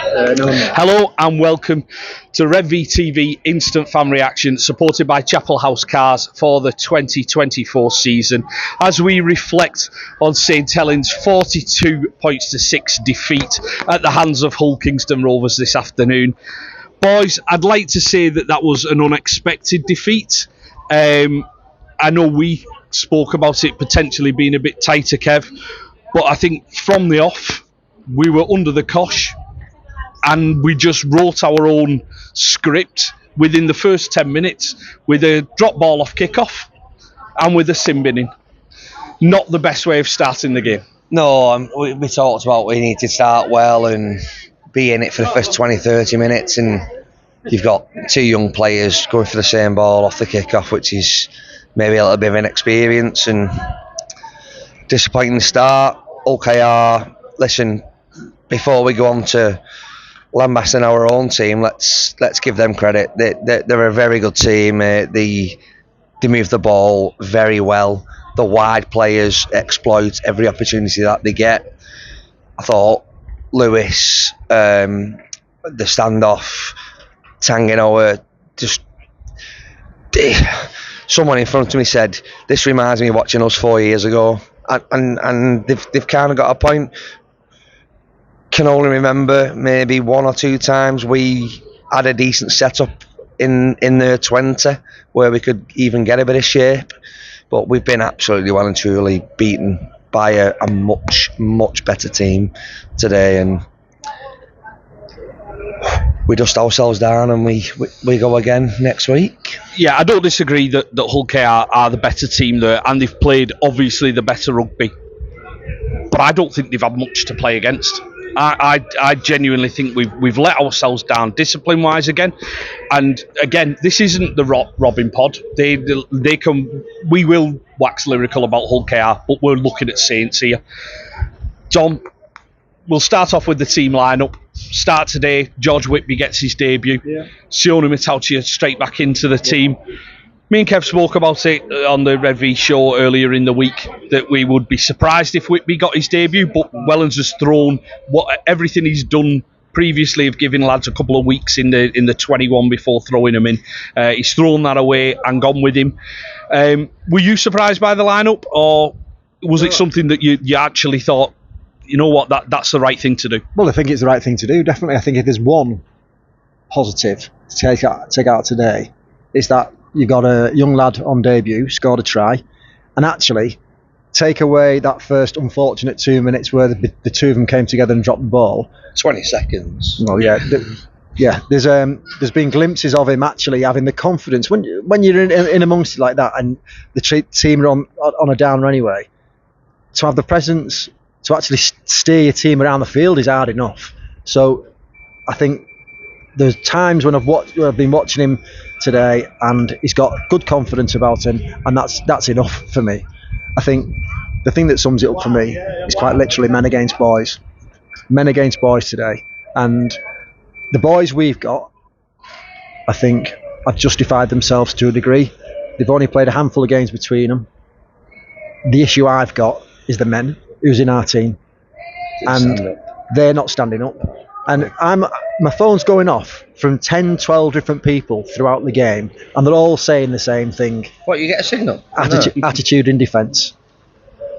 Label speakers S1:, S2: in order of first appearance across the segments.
S1: Hello and welcome to Redvee TV Instant Fan Reaction, supported by Chapel House Cars for the 2024 season, as we reflect on St Helens' 42 points to 6 defeat at the hands of Hull Kingston Rovers this afternoon. Boys, I'd like to say that was an unexpected defeat. I know we spoke about it potentially being a bit tighter, Kev, but I think from the off, we were under the cosh and we just wrote our own script within the first 10 minutes with a drop ball off kickoff and with a sin binning. Not the best way of starting the game.
S2: No, we talked about we need to start well and be in it for the first 20-30 minutes, and you've got two young players going for the same ball off the kickoff, which is maybe a little bit of inexperience and disappointing start. OKR, listen, before we go on to lambasting our own team, let's give them credit. They're a very good team. They move the ball very well. The wide players exploit every opportunity that they get. I thought Lewis, the standoff, Tanginoa, just someone in front of me said, "This reminds me of watching us 4 years ago," and they've kind of got a point. Can only remember maybe one or two times we had a decent setup in their 20 where we could even get a bit of shape, but we've been absolutely well and truly beaten by a much better team today, and we dust ourselves down and we go again next week.
S1: Yeah, I don't disagree that Hull KR are the better team there, and they've played obviously the better rugby, but I don't think they've had much to play against. I genuinely think we've let ourselves down discipline wise again, and again, this isn't the Robin pod. They can, we will wax lyrical about Hull KR, but we're looking at Saints here. Tom, we'll start off with the team lineup. Start today, George Whitby gets his debut. Yeah. Sione Matautia straight back into the team. Me and Kev spoke about it on the Redvee show earlier in the week that we would be surprised if Whitby got his debut, but Wellens has thrown everything he's done previously of giving lads a couple of weeks in the 21 before throwing them in. He's thrown that away and gone with him. Were you surprised by the lineup, or was it something that you actually thought, you know what, that's the right thing to do?
S3: Well, I think it's the right thing to do, definitely. I think if there's one positive to take out today, it's that you got a young lad on debut, scored a try, and actually take away that first unfortunate 2 minutes where the two of them came together and dropped the ball.
S2: 20 seconds.
S3: Well, yeah. There's been glimpses of him actually having the confidence when you're in amongst it like that, and the team are on a downer anyway. To have the presence to actually steer your team around the field is hard enough. So I think there's times when I've been watching him today, and he's got good confidence about him, and that's enough for me. I think the thing that sums it up for me is quite literally men against boys today, and the boys we've got, I think, have justified themselves to a degree. They've only played a handful of games between them. The issue I've got is the men who's in our team, and they're not standing up. And my phone's going off from 10, 12 different people throughout the game, and they're all saying the same thing.
S2: What, you get a signal?
S3: Attitude in defence.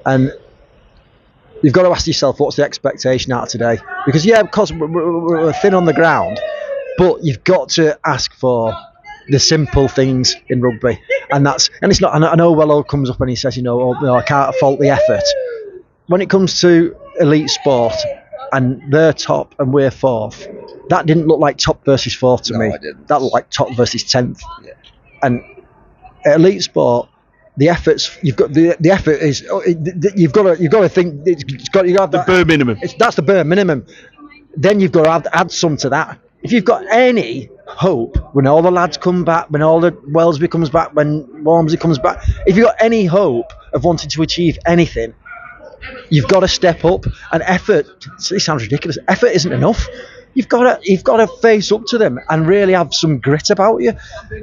S3: And you've got to ask yourself, what's the expectation out of today? Because, yeah, because we're thin on the ground, but you've got to ask for the simple things in rugby. And it's not, I know Wello comes up and he says, I can't fault the effort. When it comes to elite sport, and they're top and we're fourth, that didn't look like top versus fourth to me. That looked like top versus 10th. Yeah. And elite sport, the efforts you've got, the effort is you've got to think you got to have
S1: the bare minimum.
S3: That's the bare minimum. Then you've got to add some to that. If you've got any hope, when all the lads come back, when all the Wellsby comes back, when Walmsley comes back, if you've got any hope of wanting to achieve anything, you've got to step up. And effort, it sounds ridiculous, effort isn't enough. You've got to face up to them and really have some grit about you,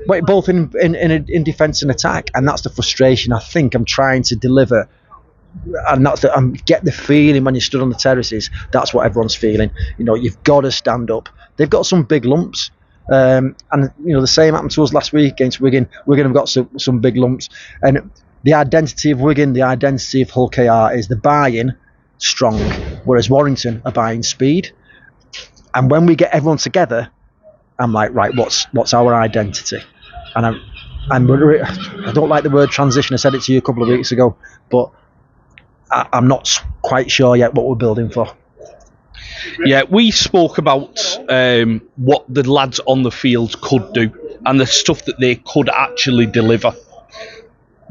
S3: both in defence and attack. And that's the frustration I think I'm trying to deliver and get the feeling when you stood on the terraces. That's what everyone's feeling. You've got to stand up. They've got some big lumps, and the same happened to us last week against Wigan. Wigan have got some big lumps, and the identity of Wigan, the identity of Hull KR is the buy-in strong, whereas Warrington are buying speed. And when we get everyone together, I'm like, right, what's our identity? And I don't like the word transition. I said it to you a couple of weeks ago, but I'm not quite sure yet what we're building for.
S1: Yeah, we spoke about what the lads on the field could do and the stuff that they could actually deliver.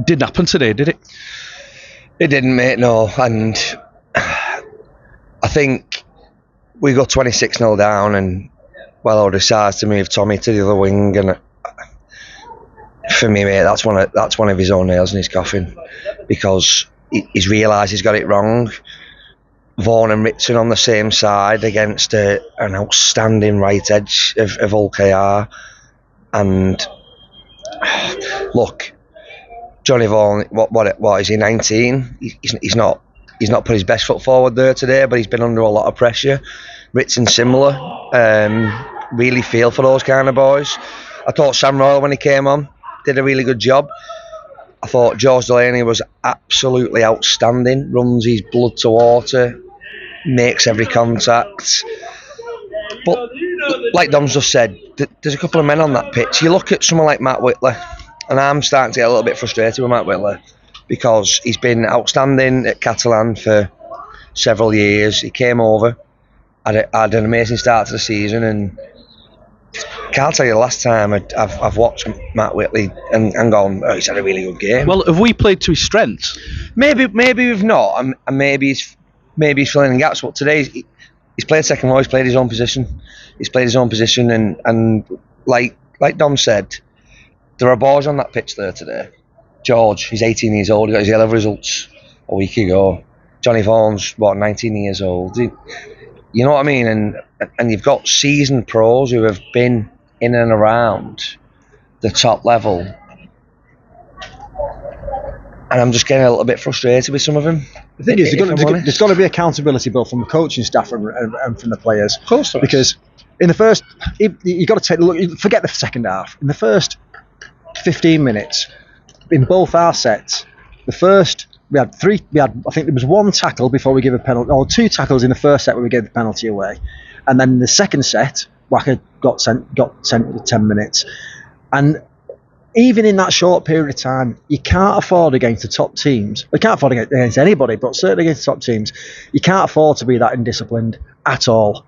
S1: Didn't happen today, did it?
S2: It didn't, mate, no. And I think we got 26-0 down, and Wello decides to move Tommy to the other wing, and for me, mate, that's one of his own nails in his coffin, because he's realised he's got it wrong. Vaughan and Ritson on the same side against an outstanding right edge of Hull KR, and look, Johnny Vaughan, what is he, 19? He's not put his best foot forward there today, but he's been under a lot of pressure. Ritson similar. Really feel for those kind of boys. I thought Sam Royal, when he came on, did a really good job. I thought George Delaney was absolutely outstanding. Runs his blood to water, makes every contact. But like Dom's just said, there's a couple of men on that pitch. You look at someone like Matt Whitler, and I'm starting to get a little bit frustrated with Matt Whitler, because he's been outstanding at Catalan for several years. He came over, had an amazing start to the season, and can't tell you the last time I've watched Matt Whitley and gone, oh, he's had a really good game.
S1: Well, have we played to his strengths?
S2: Maybe we've not, and maybe he's filling in gaps. But today he's played second row. He's played his own position. And like Dom said, there are boys on that pitch there today. George, he's 18 years old. He got his yellow results a week ago. Johnny Vaughan's 19 years old. You know what I mean? And you've got seasoned pros who have been in and around the top level. And I'm just getting a little bit frustrated with some of them.
S3: The thing is, there's got to be accountability both from the coaching staff and from the players. Of course, because in the first, you've got to take a look. Forget the second half. In the first 15 minutes, in both our sets, the first I think there was one tackle before we gave a penalty, or two tackles in the first set where we gave the penalty away, and then in the second set, Wacker got sent for 10 minutes, and even in that short period of time, you can't afford against the top teams. We can't afford against anybody, but certainly against the top teams, you can't afford to be that indisciplined at all,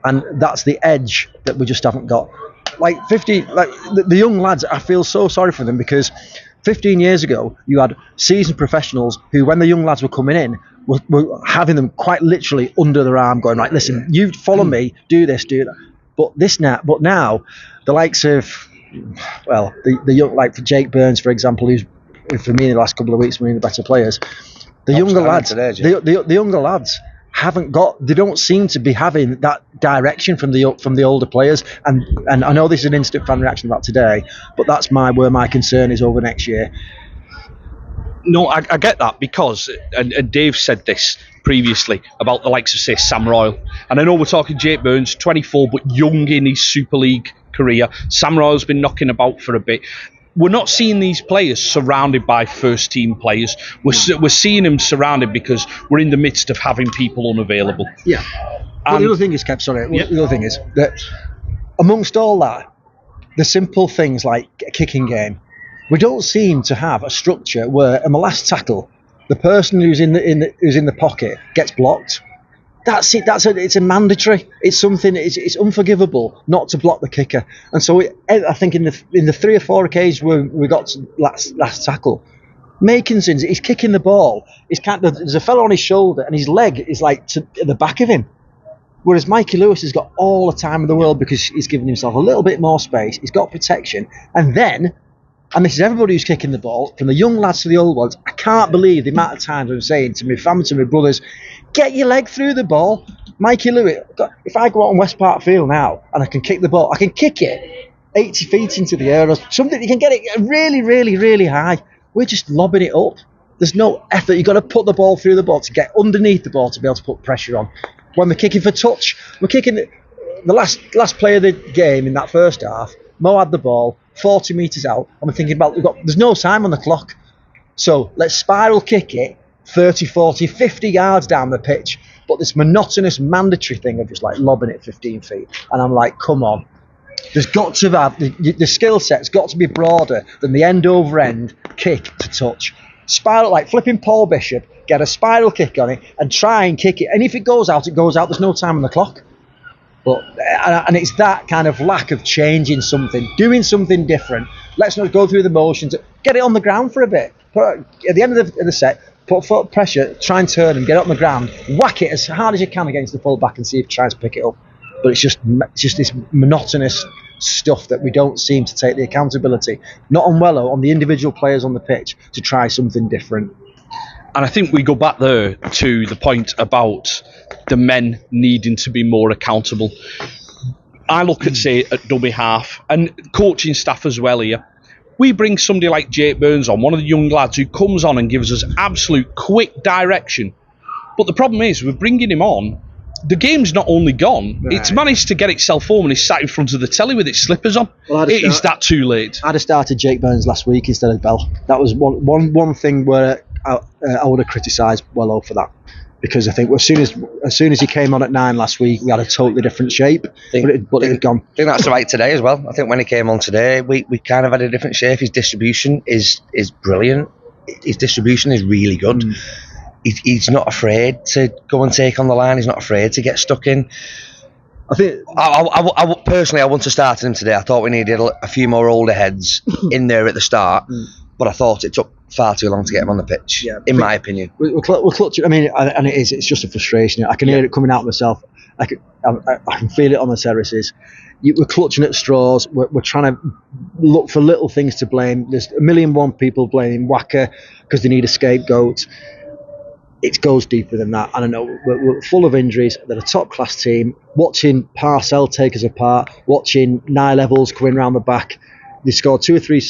S3: and that's the edge that we just haven't got. The young lads, I feel so sorry for them, because 15 years ago, you had seasoned professionals who, when the young lads were coming in, were having them quite literally under their arm, going, right, listen, you follow me, do this, do that. But now, the likes of, the young, like for Jake Burns, for example, who's for me in the last couple of weeks one of the better players. The younger lads, the younger lads they don't seem to be having that direction from the older players, and I know this is an instant fan reaction about today, but that's where my concern is over next year.
S1: No, I get that, because and Dave said this previously about the likes of, say, Sam Royal, and I know we're talking Jake Burns, 24 but young in his Super League career. Sam Royal's been knocking about for a bit. We're not seeing these players surrounded by first team players. We're seeing them surrounded because we're in the midst of having people unavailable.
S3: Yeah. The other thing is, Kev, the other thing is that amongst all that, the simple things like a kicking game, we don't seem to have a structure where in the last tackle, the person who's in the pocket gets blocked. That's it. It's a mandatory. It's something. It's unforgivable not to block the kicker. And so I think in the 3 or 4 occasions where we got to last tackle, Makinson's he's kicking the ball. There's a fellow on his shoulder and his leg is like to the back of him. Whereas Mikey Lewis has got all the time in the world because he's given himself a little bit more space. He's got protection, and this is everybody who's kicking the ball, from the young lads to the old ones. I can't believe the amount of times I'm saying to my family, to my brothers, get your leg through the ball. Mikey Lewis, if I go out on West Park Field now and I can kick the ball, I can kick it 80 feet into the air or something. You can get it really, really, really high. We're just lobbing it up. There's no effort. You've got to put the ball through the ball to get underneath the ball to be able to put pressure on. When we're kicking for touch, we're kicking the last play of the game in that first half. Mo had the ball 40 metres out, and we're thinking about there's no time on the clock. So let's spiral kick it 30, 40, 50 yards down the pitch. But this monotonous, mandatory thing of just like lobbing it 15 feet. And I'm like, come on. There's got to have, the skill set's got to be broader than the end over end kick to touch. Spiral, like flipping Paul Bishop, get a spiral kick on it and try and kick it. And if it goes out, it goes out. There's no time on the clock. But and it's that kind of lack of changing something, doing something different. Let's not go through the motions. Get it on the ground for a bit. At the end of the set, put foot pressure, try and turn and get it on the ground. Whack it as hard as you can against the full-back and see if he tries to pick it up. But it's just this monotonous stuff that we don't seem to take the accountability, not on Wello, on the individual players on the pitch, to try something different.
S1: And I think we go back there to the point about the men needing to be more accountable. I look at, say, at dummy half and coaching staff as well here. We bring somebody like Jake Burns on, one of the young lads who comes on and gives us absolute quick direction. But the problem is, we're bringing him on, the game's not only gone, right. It's managed to get itself home and he's sat in front of the telly with its slippers on. Is that too late?
S3: I'd have started Jake Burns last week instead of Bell. That was one thing where I would have criticised Wello for that. Because I think as soon as he came on at 9 last week, we had a totally different shape. But it had gone.
S2: I think that's right today as well. I think when he came on today, we kind of had a different shape. His distribution is brilliant. His distribution is really good. He's not afraid to go and take on the line. He's not afraid to get stuck in.
S3: I think
S2: I personally, I wouldn't have started him today. I thought we needed a few more older heads in there at the start. But I thought it took far too long to get him on the pitch, in my opinion.
S3: We're clutching. I mean, and it's just a frustration. I can hear it coming out myself. I can feel it on the terraces. We're clutching at straws. We're trying to look for little things to blame. There's 1,000,001 people blaming Wacker because they need a scapegoat. It goes deeper than that. And I know we're full of injuries. They're a top-class team. Watching Parcell take us apart, watching Nye Levels coming round the back. They scored 2 or 3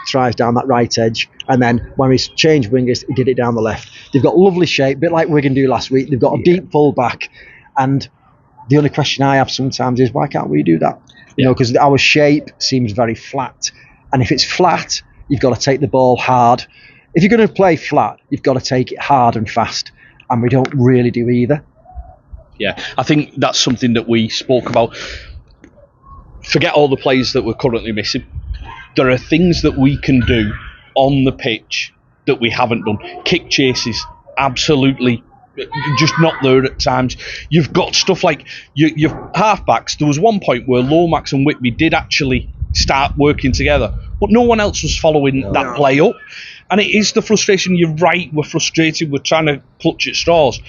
S3: tries down that right edge, and then when we changed wingers, he did it down the left. They've got lovely shape, a bit like Wigan do last week. They've got a deep full back, and the only question I have sometimes is, why can't we do that? You know, because our shape seems very flat, and if it's flat, you've got to take the ball hard. If you're going to play flat, you've got to take it hard and fast, and we don't really do either.
S1: Yeah, I think that's something that we spoke about. Forget all the players that we're currently missing. There are things that we can do on the pitch that we haven't done. Kick chases, absolutely just not there at times. You've got stuff like your halfbacks. There was one point where Lomax and Whitby did actually start working together, but no one else was following that play up. And it is the frustration. You're right, we're frustrated, we're trying to clutch at straws,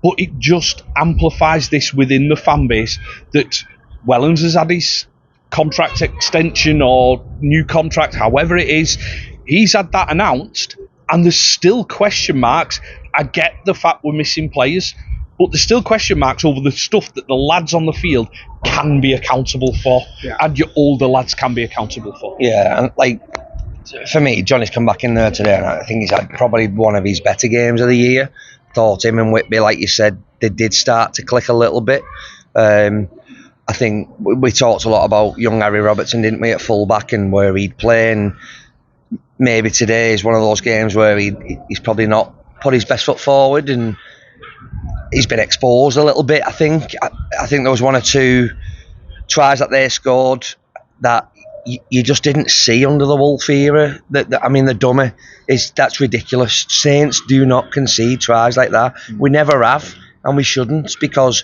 S1: but it just amplifies this within the fan base that Wellens has had his contract extension or new contract, however it is, he's had that announced, and there's still question marks. I get the fact we're missing players, but there's still question marks over the stuff that the lads on the field can be accountable for, and your older lads can be accountable for.
S2: Yeah, and like for me, Johnny's come back in there today, and I think he's had probably one of his better games of the year. Thought him and Whitby, like you said, they did start to click a little bit. I think we talked a lot about young Harry Robertson, didn't we, at full-back and where he'd play, and maybe today is one of those games where he's probably not put his best foot forward and he's been exposed a little bit, I think. I think there was 1 or 2 tries that they scored that you just didn't see under the Wolf era. I mean, the dummy, that's ridiculous. Saints do not concede tries like that. We never have, and we shouldn't, because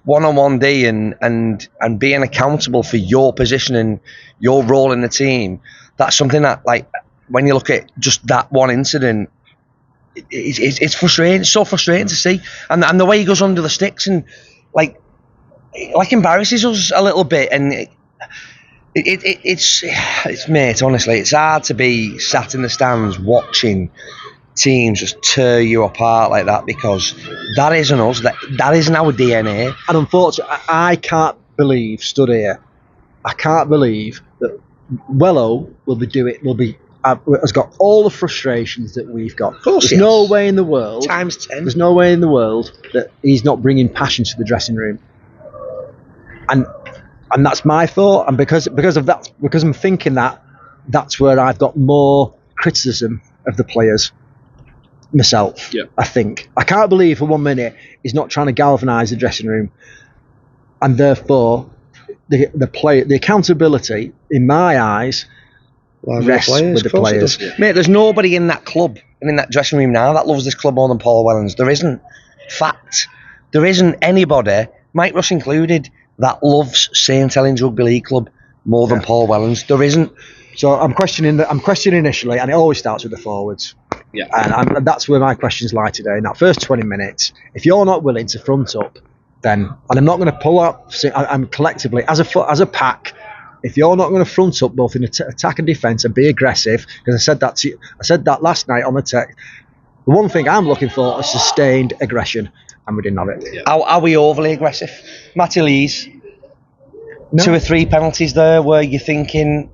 S2: one-on-one D and being accountable for your position and your role in the team, that's something that, like, when you look at just that one incident, it's frustrating. It's so frustrating to see, and the way he goes under the sticks and like embarrasses us a little bit, and it's mate, honestly, it's hard to be sat in the stands watching teams just tear you apart like that, because that isn't us. That isn't our DNA.
S3: And unfortunately, I can't believe, stood here, I can't believe that Wello will be has got all the frustrations that we've got.
S2: Of course,
S3: there's no way in the world.
S2: Times 10.
S3: There's no way in the world that he's not bringing passion to the dressing room. And that's my thought. And because of that, because I'm thinking that, that's where I've got more criticism of the players myself.
S1: Yeah.
S3: I think I can't believe for 1 minute he's not trying to galvanise the dressing room, and therefore the accountability in my eyes rests with the players.
S2: Mate, there's nobody in that club and in that dressing room now that loves this club more than Paul Wellens. There isn't. Fact. There isn't anybody, Mike Russ included, that loves St Helens Rugby League Club more than Paul Wellens. There isn't.
S3: So I'm questioning initially, and it always starts with the forwards.
S1: Yeah.
S3: And that's where my questions lie today. In that first 20 minutes, if you're not willing to front up, then, and I'm not going to pull up. I'm collectively as a pack. If you're not going to front up both in attack and defence and be aggressive, because I said that last night on the tech. The one thing I'm looking for is sustained aggression, and we didn't have it.
S2: Yeah. Are we overly aggressive? Matty Lees,
S3: No.
S2: 2 or 3 penalties there where you're thinking,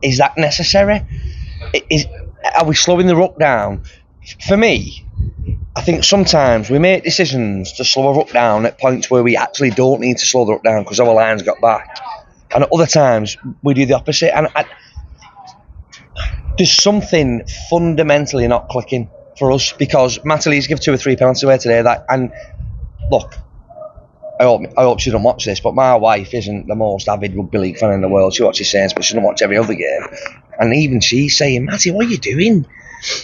S2: is that necessary? Are we slowing the ruck down? For me, I think sometimes we make decisions to slow a ruck down at points where we actually don't need to slow the ruck down because our line's got back. And at other times, we do the opposite. And there's something fundamentally not clicking for us because Matty Lees give 2 or 3 penalties away today. And look, I hope she doesn't watch this, but my wife isn't the most avid rugby league fan in the world. She watches Saints, but she doesn't watch every other game. And even she's saying, Matty, what are you doing?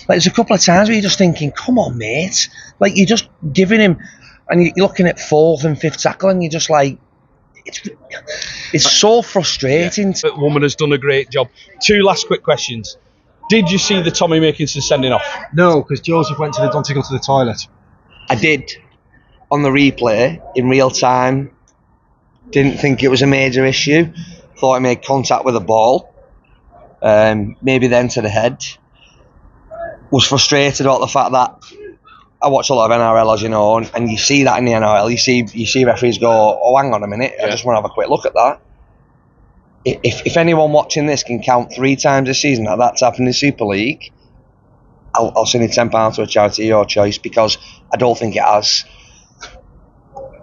S2: Like, there's a couple of times where you're just thinking, come on, mate. Like, you're just giving him, and you're looking at 4th and 5th tackle, and you're just like, it's so frustrating.
S1: Yeah. The woman has done a great job. 2 last quick questions. Did you see the Tommy Makinson sending off?
S3: No, because Joseph went to the Donty go to the toilet.
S2: I did. On the replay, in real time, didn't think it was a major issue. Thought he made contact with the ball. Maybe then to the head. Was frustrated about the fact that I watch a lot of NRL, as you know, and you see that in the NRL. You see referees go, oh, hang on a minute, I just want to have a quick look at that. If anyone watching this can count 3 times this season that's happened in the Super League, I'll send you £10 to a charity of your choice, because I don't think it has.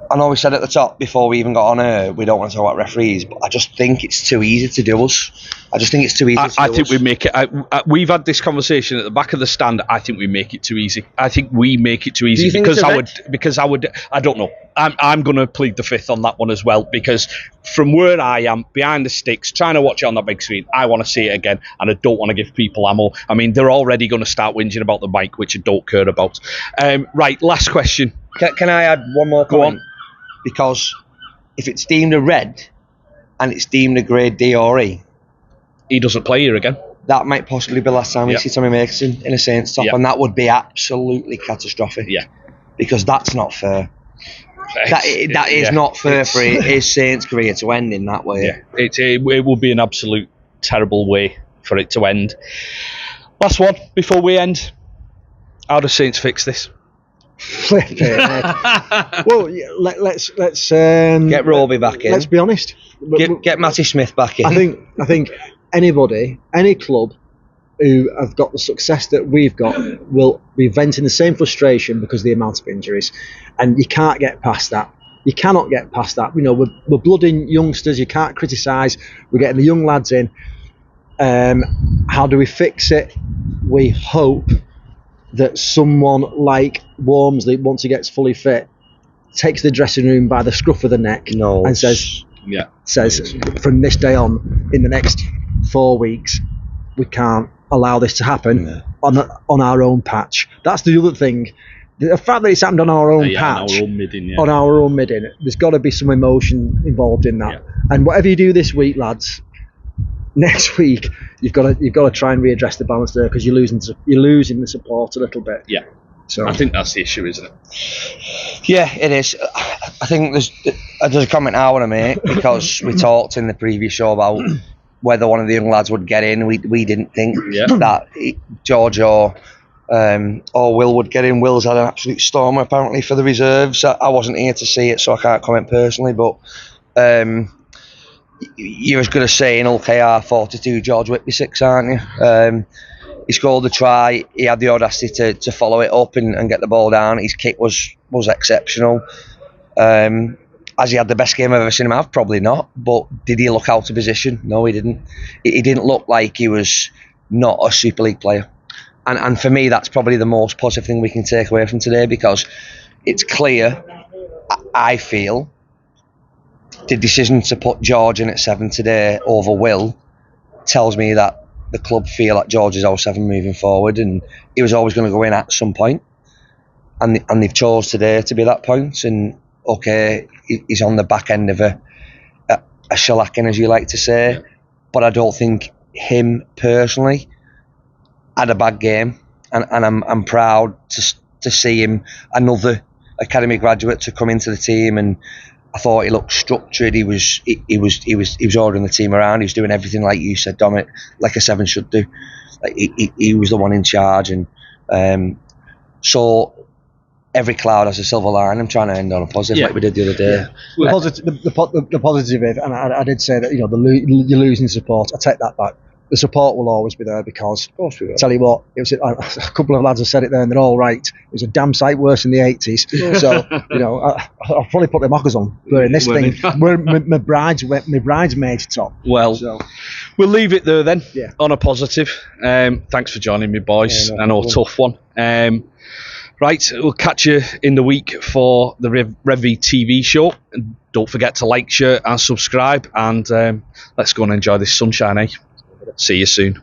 S2: I know we said at the top before we even got on air, we don't want to talk about referees, but I just think it's too easy to do us. I just think it's too easy to do us.
S1: I think we make it... we've had this conversation at the back of the stand. I think we make it too easy. I think we make it too easy.
S2: Do you think
S1: I don't know. I'm going to plead the fifth on that one as well, because from where I am, behind the sticks, trying to watch it on the big screen, I want to see it again, and I don't want to give people ammo. I mean, they're already going to start whinging about the mic, which I don't care about. Right, last question.
S2: Can I add one more comment?
S1: Go on.
S2: Because if it's deemed a red and it's deemed a grade D or E,
S1: he doesn't play here again.
S2: That might possibly be the last time we see Tommy Makinson in a Saints top, and that would be absolutely catastrophic.
S1: Yeah,
S2: because that's not fair. That is not fair for his Saints career to end in that way.
S1: Yeah, it would be an absolute terrible way for it to end. Last one before we end. How do Saints fix this?
S3: Well, let's
S2: get Roby back in.
S3: Let's be honest.
S2: Get Matty Smith back in.
S3: I think any club who have got the success that we've got will be venting the same frustration because of the amount of injuries, and you can't get past that. You cannot get past that. You know, we're blooding youngsters. You can't criticise. We're getting the young lads in. How do we fix it? We hope that someone like Wormsley, once he gets fully fit, takes the dressing room by the scruff of the neck and says, from this day on, in the next 4 weeks, we can't allow this to happen on our own patch. That's the other thing. The fact that it's happened on our own patch, on our own midding, there's got to be some emotion involved in that. Yeah. And whatever you do this week, lads, next week you've got to try and readdress the balance there, because you're losing the support a little bit.
S1: Yeah. So I think that's the issue, isn't it?
S2: Yeah, it is. I think there's a comment I want to make, because we talked in the previous show about whether one of the young lads would get in. We didn't think that George or Will would get in. Will's had an absolute storm apparently for the reserves. I wasn't here to see it, so I can't comment personally, but you're as good as saying Hull KR 42, George Whitby 6, aren't you? He scored the try. He had the audacity to follow it up and get the ball down. His kick was exceptional. Has he had the best game I've ever seen him have? Probably not. But did he look out of position? No, he didn't. He didn't look like he was not a Super League player. And for me, that's probably the most positive thing we can take away from today, because it's clear, I feel, the decision to put George in at 7 today over Will tells me that the club feel that George is our 7 moving forward, and he was always going to go in at some point. And they've chose today to be that point. And okay, he's on the back end of a shellacking, as you like to say, but I don't think him personally had a bad game, and I'm proud to see him, another academy graduate, to come into the team. And I thought he looked structured. He was ordering the team around. He was doing everything, like you said, Dominic, like a 7 should do. Like he was the one in charge, and so every cloud has a silver line. I'm trying to end on a positive, like we did the other day.
S3: Yeah. The positive, and I did say that, you're losing support. I take that back. The support will always be there, because, of course we will. Tell you what, it was a couple of lads have said it there, and they're all right. It was a damn sight worse in the 80s. So I'll probably put the mockers on. But in this thing, my bridesmaid's top.
S1: Well, we'll leave it there then.
S3: Yeah.
S1: On a positive. Thanks for joining me, boys.
S3: Yeah, no
S1: I know,
S3: problem.
S1: tough one. Right, we'll catch you in the week for the Redvee TV show. And don't forget to like, share, and subscribe. And let's go and enjoy this sunshine, eh? See you soon.